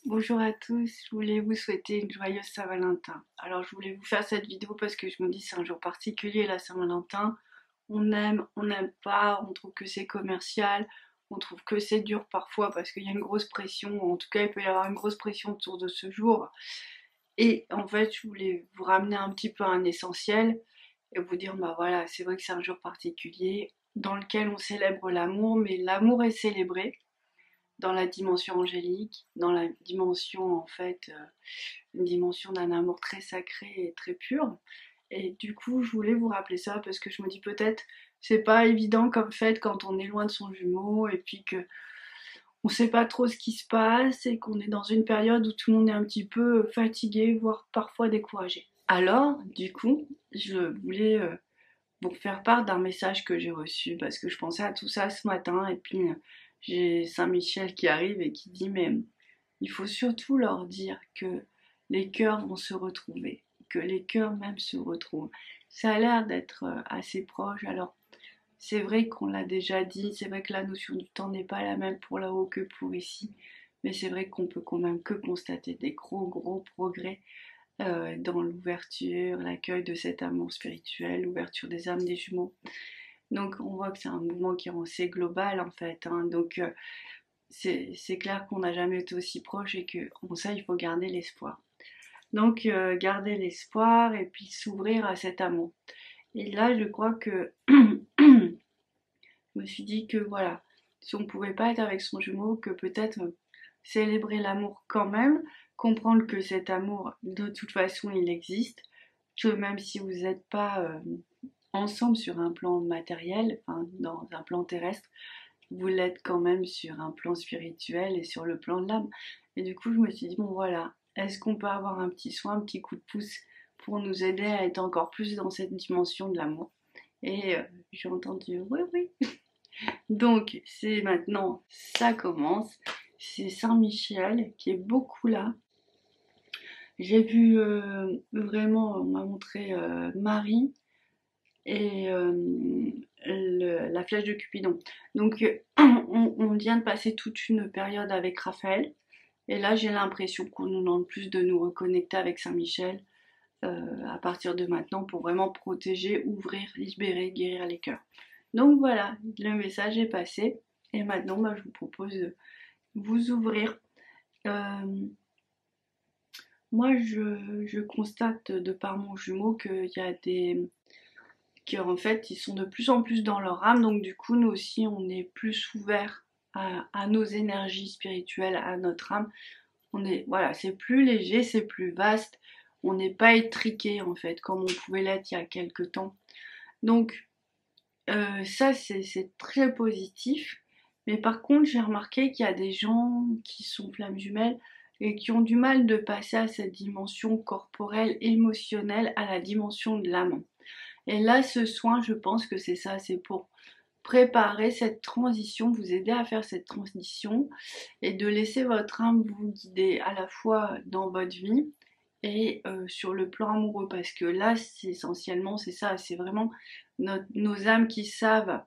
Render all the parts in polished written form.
Bonjour à tous, je voulais vous souhaiter une joyeuse Saint-Valentin. Alors je voulais vous faire cette vidéo parce que je me dis c'est un jour particulier la Saint-Valentin. On n'aime pas, on trouve que c'est commercial, on trouve que c'est dur parfois parce qu'il y a une grosse pression, en tout cas il peut y avoir une grosse pression autour de ce jour. Et en fait je voulais vous ramener un petit peu à un essentiel et vous dire bah voilà, c'est vrai que c'est un jour particulier dans lequel on célèbre l'amour, mais l'amour est célébré dans la dimension angélique, dans la dimension en fait, une dimension d'un amour très sacré et très pur. Et du coup, je voulais vous rappeler ça parce que je me dis peut-être c'est pas évident comme fait quand on est loin de son jumeau et puis que on sait pas trop ce qui se passe et qu'on est dans une période où tout le monde est un petit peu fatigué, voire parfois découragé. Alors, du coup, je voulais vous faire part d'un message que j'ai reçu parce que je pensais à tout ça ce matin et puis j'ai Saint-Michel qui arrive et qui dit mais il faut surtout leur dire que les cœurs vont se retrouver, que les cœurs même se retrouvent. Ça a l'air d'être assez proche. Alors c'est vrai qu'on l'a déjà dit, c'est vrai que la notion du temps n'est pas la même pour là-haut que pour ici, mais c'est vrai qu'on peut quand même que constater des gros progrès dans l'ouverture, l'accueil de cet amour spirituel, l'ouverture des âmes des jumeaux. Donc on voit que c'est un mouvement qui est assez global en fait. Hein. Donc c'est clair qu'on n'a jamais été aussi proche et que bon, ça il faut garder l'espoir. Donc garder l'espoir et puis s'ouvrir à cet amour. Et là je crois que je me suis dit que voilà, si on pouvait pas être avec son jumeau, que peut-être célébrer l'amour quand même, comprendre que cet amour de toute façon il existe, que même si vous n'êtes pas ensemble sur un plan matériel, enfin, dans un plan terrestre, vous l'êtes quand même sur un plan spirituel et sur le plan de l'âme. Et du coup, je me suis dit, bon voilà, est-ce qu'on peut avoir un petit soin, un petit coup de pouce pour nous aider à être encore plus dans cette dimension de l'amour? Et j'ai entendu, oui, oui. Donc, c'est maintenant, ça commence. C'est Saint-Michel qui est beaucoup là. J'ai vu vraiment, on m'a montré Marie et la flèche de Cupidon. Donc on vient de passer toute une période avec Raphaël et là j'ai l'impression qu'on nous demande plus de nous reconnecter avec Saint-Michel à partir de maintenant pour vraiment protéger, ouvrir, libérer, guérir les cœurs. Donc voilà, le message est passé et maintenant bah, je vous propose de vous ouvrir. Euh, Moi je constate de par mon jumeau qu'il y a des qui en fait ils sont de plus en plus dans leur âme, donc du coup nous aussi on est plus ouvert à nos énergies spirituelles, à notre âme. On est voilà, c'est plus léger, c'est plus vaste, on n'est pas étriqué en fait comme on pouvait l'être il y a quelques temps. Donc ça c'est très positif. Mais par contre j'ai remarqué qu'il y a des gens qui sont flammes jumelles et qui ont du mal de passer à cette dimension corporelle, émotionnelle, à la dimension de l'âme. Et là, ce soin, je pense que c'est ça, c'est pour préparer cette transition, vous aider à faire cette transition et de laisser votre âme vous guider à la fois dans votre vie et sur le plan amoureux. Parce que là, c'est essentiellement, c'est ça, c'est vraiment nos âmes qui savent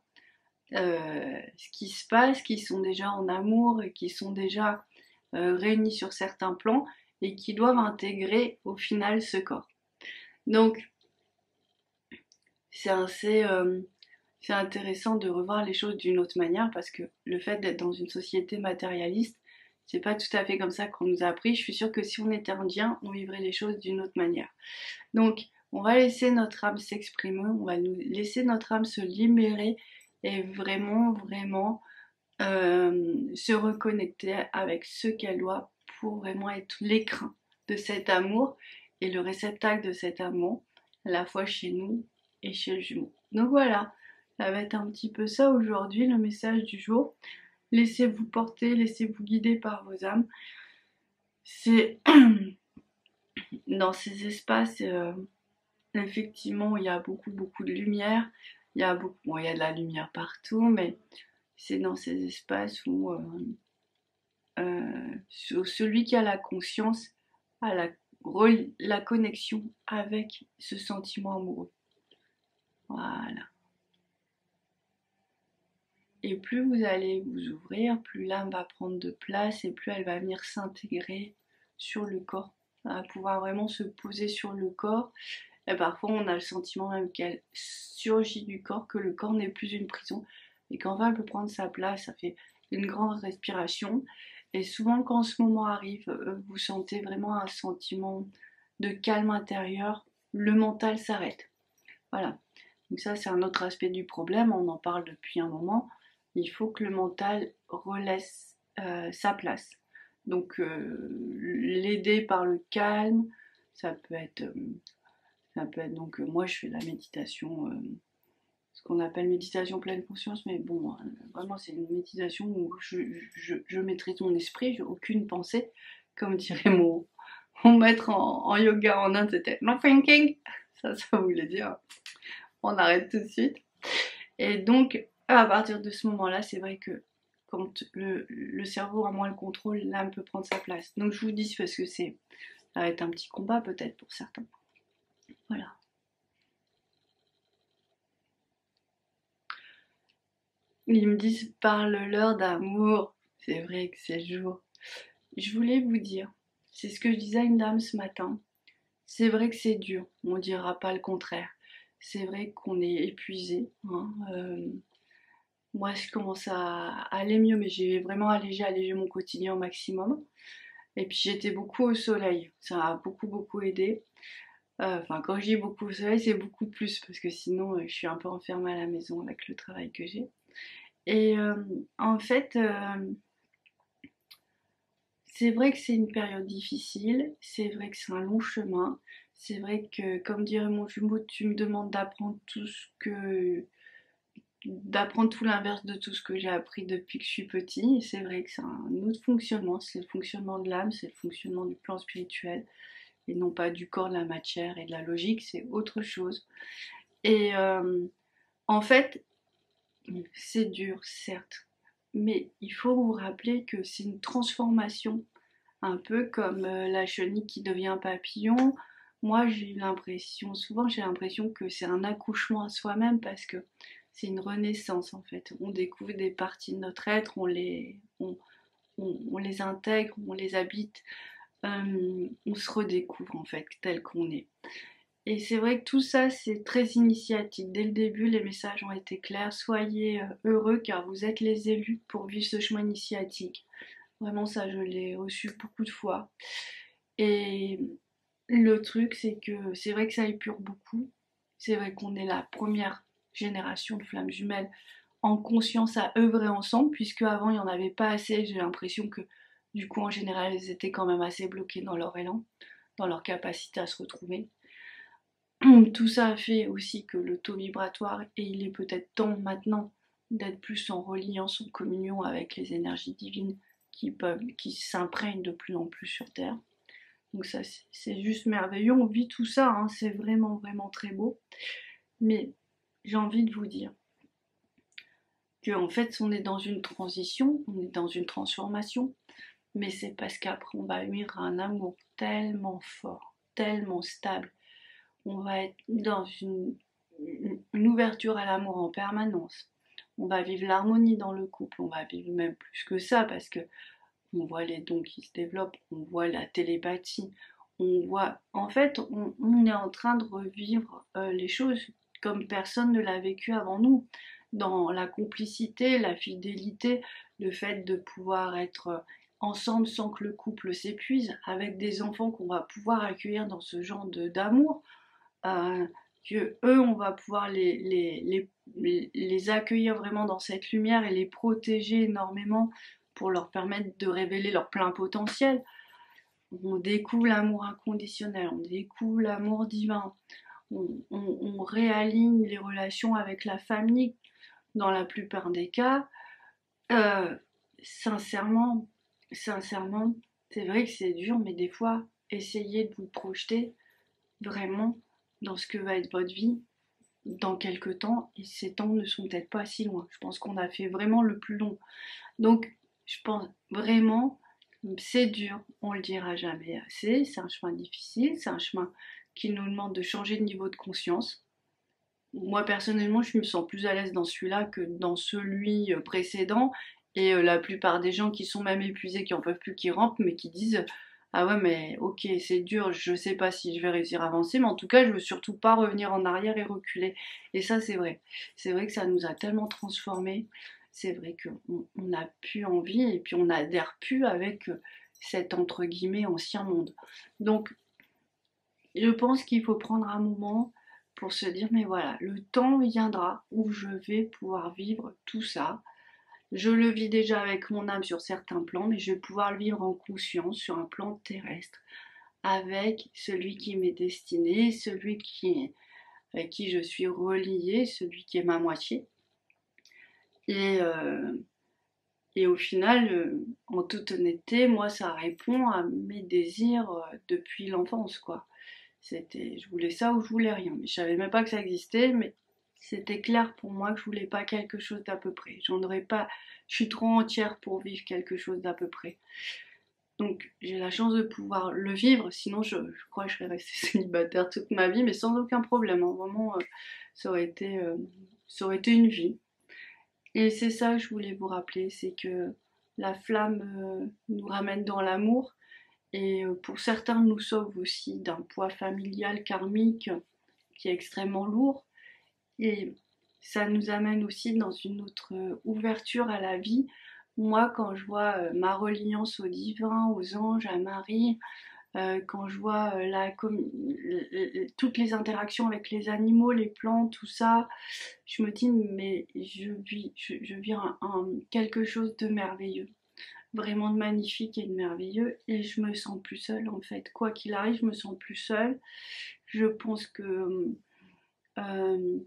ce qui se passe, qui sont déjà en amour et qui sont déjà réunis sur certains plans et qui doivent intégrer au final ce corps. Donc, c'est assez c'est intéressant de revoir les choses d'une autre manière parce que le fait d'être dans une société matérialiste, c'est pas tout à fait comme ça qu'on nous a appris. Je suis sûre que si on était indien, on vivrait les choses d'une autre manière. Donc, on va laisser notre âme s'exprimer, on va laisser notre âme se libérer et vraiment se reconnecter avec ce qu'elle doit pour vraiment être l'écrin de cet amour et le réceptacle de cet amour, à la fois chez nous et chez le jumeau. Donc voilà, ça va être un petit peu ça aujourd'hui, le message du jour. Laissez-vous porter, laissez-vous guider par vos âmes. C'est dans ces espaces, effectivement, il y a beaucoup de lumière. Il y a bon, il y a de la lumière partout, mais c'est dans ces espaces où celui qui a la conscience a la connexion avec ce sentiment amoureux. Voilà. Et plus vous allez vous ouvrir, plus l'âme va prendre de place et plus elle va venir s'intégrer sur le corps. Elle va pouvoir vraiment se poser sur le corps. Et parfois on a le sentiment même qu'elle surgit du corps, que le corps n'est plus une prison. Et qu'enfin elle peut prendre sa place, ça fait une grande respiration. Et souvent quand ce moment arrive, vous sentez vraiment un sentiment de calme intérieur, le mental s'arrête. Voilà. Donc ça c'est un autre aspect du problème, on en parle depuis un moment. Il faut que le mental relaisse sa place. Donc l'aider par le calme, ça peut être, donc moi je fais de la méditation, ce qu'on appelle méditation pleine conscience, mais bon, vraiment c'est une méditation où je maîtrise mon esprit, j'ai aucune pensée, comme dirait mon maître en yoga en Inde, c'était no thinking, ça voulait dire on arrête tout de suite. Et donc à partir de ce moment-là, c'est vrai que quand le cerveau a moins le contrôle, l'âme peut prendre sa place. Donc je vous dis parce que ça va être un petit combat peut-être pour certains. Voilà. Ils me disent parle-leur d'amour. C'est vrai que c'est le jour. Je voulais vous dire, c'est ce que je disais à une dame ce matin. C'est vrai que c'est dur, on dira pas le contraire. C'est vrai qu'on est épuisé. Hein. Moi, je commence à aller mieux, mais j'ai vraiment allégé mon quotidien au maximum. Et puis j'étais beaucoup au soleil, ça a beaucoup aidé. Enfin, quand je dis beaucoup au soleil, c'est beaucoup plus, parce que sinon je suis un peu enfermée à la maison avec le travail que j'ai. Et en fait, c'est vrai que c'est une période difficile, c'est vrai que c'est un long chemin, c'est vrai que, comme dirait mon jumeau, tu me demandes d'apprendre tout l'inverse de tout ce que j'ai appris depuis que je suis petit. Et c'est vrai que c'est un autre fonctionnement, c'est le fonctionnement de l'âme, c'est le fonctionnement du plan spirituel, et non pas du corps, de la matière et de la logique, c'est autre chose. Et en fait, c'est dur, certes, mais il faut vous rappeler que c'est une transformation, un peu comme la chenille qui devient papillon. Moi, souvent j'ai l'impression que c'est un accouchement à soi-même parce que c'est une renaissance en fait. On découvre des parties de notre être, on les intègre, on les habite, on se redécouvre en fait tel qu'on est. Et c'est vrai que tout ça, c'est très initiatique. Dès le début, les messages ont été clairs. Soyez heureux car vous êtes les élus pour vivre ce chemin initiatique. Vraiment, ça, je l'ai reçu beaucoup de fois. Et le truc, c'est que c'est vrai que ça épure beaucoup. C'est vrai qu'on est la première génération de flammes jumelles en conscience à œuvrer ensemble, puisque avant, il n'y en avait pas assez. J'ai l'impression que, du coup, en général, elles étaient quand même assez bloquées dans leur élan, dans leur capacité à se retrouver. Tout ça a fait aussi que le taux vibratoire, et il est peut-être temps maintenant d'être plus en reliance, en communion avec les énergies divines qui s'imprègnent de plus en plus sur Terre. Donc ça, c'est juste merveilleux. On vit tout ça, hein, c'est vraiment très beau. Mais j'ai envie de vous dire que en fait, on est dans une transition, on est dans une transformation, mais c'est parce qu'après, on va vivre un amour tellement fort, tellement stable. On va être dans une ouverture à l'amour en permanence. On va vivre l'harmonie dans le couple, on va vivre même plus que ça parce que on voit les dons qui se développent, on voit la télépathie, on voit... En fait, on est en train de revivre les choses comme personne ne l'a vécu avant nous, dans la complicité, la fidélité, le fait de pouvoir être ensemble sans que le couple s'épuise, avec des enfants qu'on va pouvoir accueillir dans ce genre d'amour, que eux, on va pouvoir les accueillir vraiment dans cette lumière et les protéger énormément pour leur permettre de révéler leur plein potentiel. On découvre l'amour inconditionnel, on découvre l'amour divin, on réaligne les relations avec la famille dans la plupart des cas. Euh, sincèrement, c'est vrai que c'est dur, mais des fois, essayez de vous projeter vraiment dans ce que va être votre vie dans quelques temps, et ces temps ne sont peut-être pas si loin. Je pense qu'on a fait vraiment le plus long. Donc, je pense vraiment, c'est dur, on le dira jamais assez, c'est un chemin difficile, c'est un chemin qui nous demande de changer de niveau de conscience. moi personnellement, je me sens plus à l'aise dans celui-là que dans celui précédent. Et la plupart des gens qui sont même épuisés, qui en peuvent plus, qui rampent, mais qui disent ah ouais, mais ok, c'est dur, je sais pas si je vais réussir à avancer, mais en tout cas, je veux surtout pas revenir en arrière et reculer. Et ça, c'est vrai. C'est vrai que ça nous a tellement transformés. C'est vrai qu'on n'a plus envie et puis on n'adhère plus avec cet entre guillemets ancien monde. Donc, je pense qu'il faut prendre un moment pour se dire, mais voilà, le temps viendra où je vais pouvoir vivre tout ça. Je le vis déjà avec mon âme sur certains plans, mais je vais pouvoir le vivre en conscience sur un plan terrestre, avec celui qui m'est destiné, celui avec qui je suis reliée, celui qui est ma moitié. Et, euh, et au final, en toute honnêteté, moi, ça répond à mes désirs depuis l'enfance, quoi. Je voulais ça ou je voulais rien. Mais je savais même pas que ça existait, mais c'était clair pour moi que je voulais pas quelque chose d'à peu près. J'en aurais pas, je suis trop entière pour vivre quelque chose d'à peu près. Donc j'ai la chance de pouvoir le vivre, sinon je crois que je serais restée célibataire toute ma vie, mais sans aucun problème. En vraiment, ça aurait été une vie. Et c'est ça que je voulais vous rappeler, c'est que la flamme nous ramène dans l'amour et pour certains nous sauve aussi d'un poids familial karmique qui est extrêmement lourd et ça nous amène aussi dans une autre ouverture à la vie. Moi, quand je vois ma reliance au divin, aux anges, à Marie, quand je vois toutes les interactions avec les animaux, les plantes, tout ça, je me dis mais je vis quelque chose de merveilleux, vraiment de magnifique et de merveilleux, et je me sens plus seule en fait. Quoi qu'il arrive, je me sens plus seule. Je pense que euh,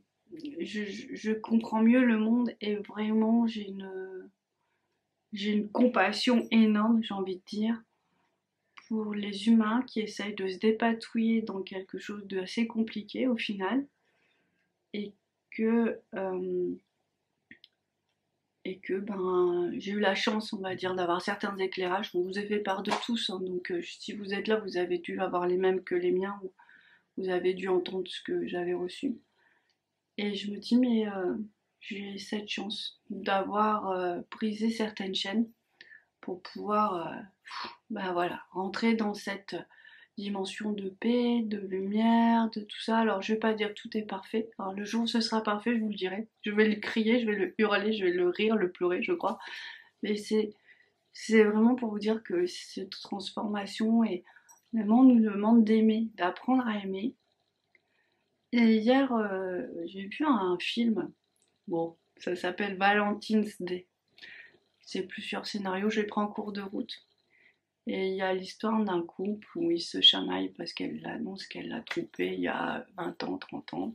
je comprends mieux le monde et vraiment j'ai une compassion énorme, j'ai envie de dire, pour les humains qui essayent de se dépatouiller dans quelque chose d'assez compliqué au final et que ben j'ai eu la chance, on va dire, d'avoir certains éclairages. On vous a fait part de tous, hein, donc si vous êtes là, vous avez dû avoir les mêmes que les miens ou vous avez dû entendre ce que j'avais reçu. Et je me dis mais j'ai cette chance d'avoir brisé certaines chaînes pour pouvoir ben voilà, rentrer dans cette dimension de paix, de lumière, de tout ça. Alors je vais pas dire tout est parfait. Alors le jour où ce sera parfait, je vous le dirai. Je vais le crier, je vais le hurler, je vais le rire, le pleurer, je crois. Mais c'est vraiment pour vous dire que cette transformation et vraiment nous demande d'aimer, d'apprendre à aimer. Et hier, j'ai vu un film. Bon, ça s'appelle Valentine's Day. C'est plusieurs scénarios, je les prends en cours de route. Et il y a l'histoire d'un couple où ils se chamaillent parce qu'elle annonce qu'elle l'a trompé il y a 20 ans, 30 ans.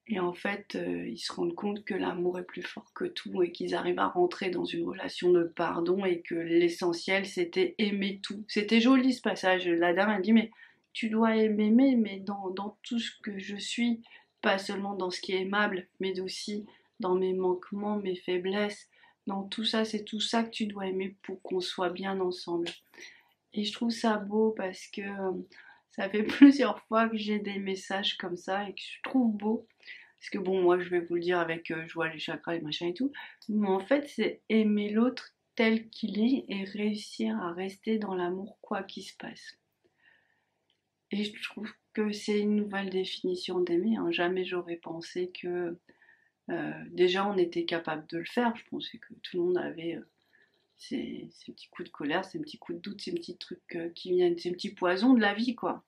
Et en fait, ils se rendent compte que l'amour est plus fort que tout et qu'ils arrivent à rentrer dans une relation de pardon et que l'essentiel c'était aimer tout. C'était joli ce passage. La dame a dit mais tu dois m'aimer mais dans tout ce que je suis, pas seulement dans ce qui est aimable, mais aussi dans mes manquements, mes faiblesses. Dans tout ça, c'est tout ça que tu dois aimer pour qu'on soit bien ensemble. Et je trouve ça beau parce que ça fait plusieurs fois que j'ai des messages comme ça et que je trouve beau. Parce que bon, moi je vais vous le dire avec joie, les chakras, les machins et tout. Mais en fait, c'est aimer l'autre tel qu'il est et réussir à rester dans l'amour quoi qu'il se passe. Et je trouve que c'est une nouvelle définition d'aimer, hein. Jamais j'aurais pensé que déjà on était capable de le faire. Je pensais que tout le monde avait ces petits coups de colère, ces petits coups de doute, ces petits trucs qui viennent, ces petits poisons de la vie, quoi.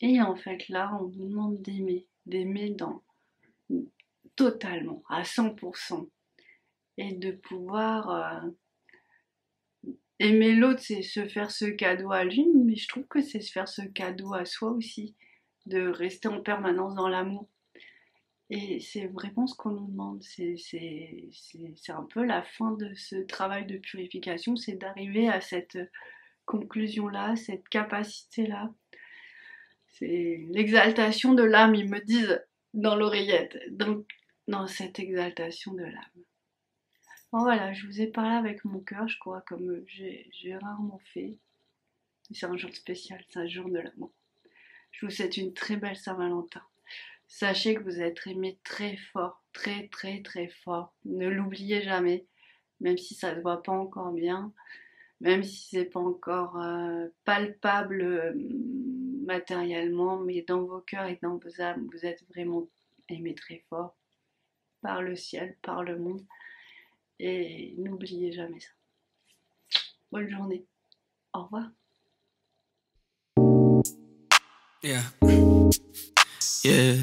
Et en fait, là, on nous demande d'aimer dans totalement, à 100%, et de pouvoir aimer l'autre, c'est se faire ce cadeau à lui, mais je trouve que c'est se faire ce cadeau à soi aussi, de rester en permanence dans l'amour. Et c'est vraiment ce qu'on nous demande, c'est un peu la fin de ce travail de purification, c'est d'arriver à cette conclusion-là, cette capacité-là. C'est l'exaltation de l'âme, ils me disent dans l'oreillette. Donc, dans cette exaltation de l'âme. Bon voilà, je vous ai parlé avec mon cœur, je crois, comme j'ai rarement fait. C'est un jour spécial, c'est un jour de l'amour. Je vous souhaite une très belle Saint-Valentin. Sachez que vous êtes aimé très fort, très très très fort. Ne l'oubliez jamais, même si ça ne se voit pas encore bien, même si c'est pas encore palpable matériellement, mais dans vos cœurs et dans vos âmes, vous êtes vraiment aimé très fort par le ciel, par le monde. Et n'oubliez jamais ça. Bonne journée. Au revoir. Yeah. Yeah.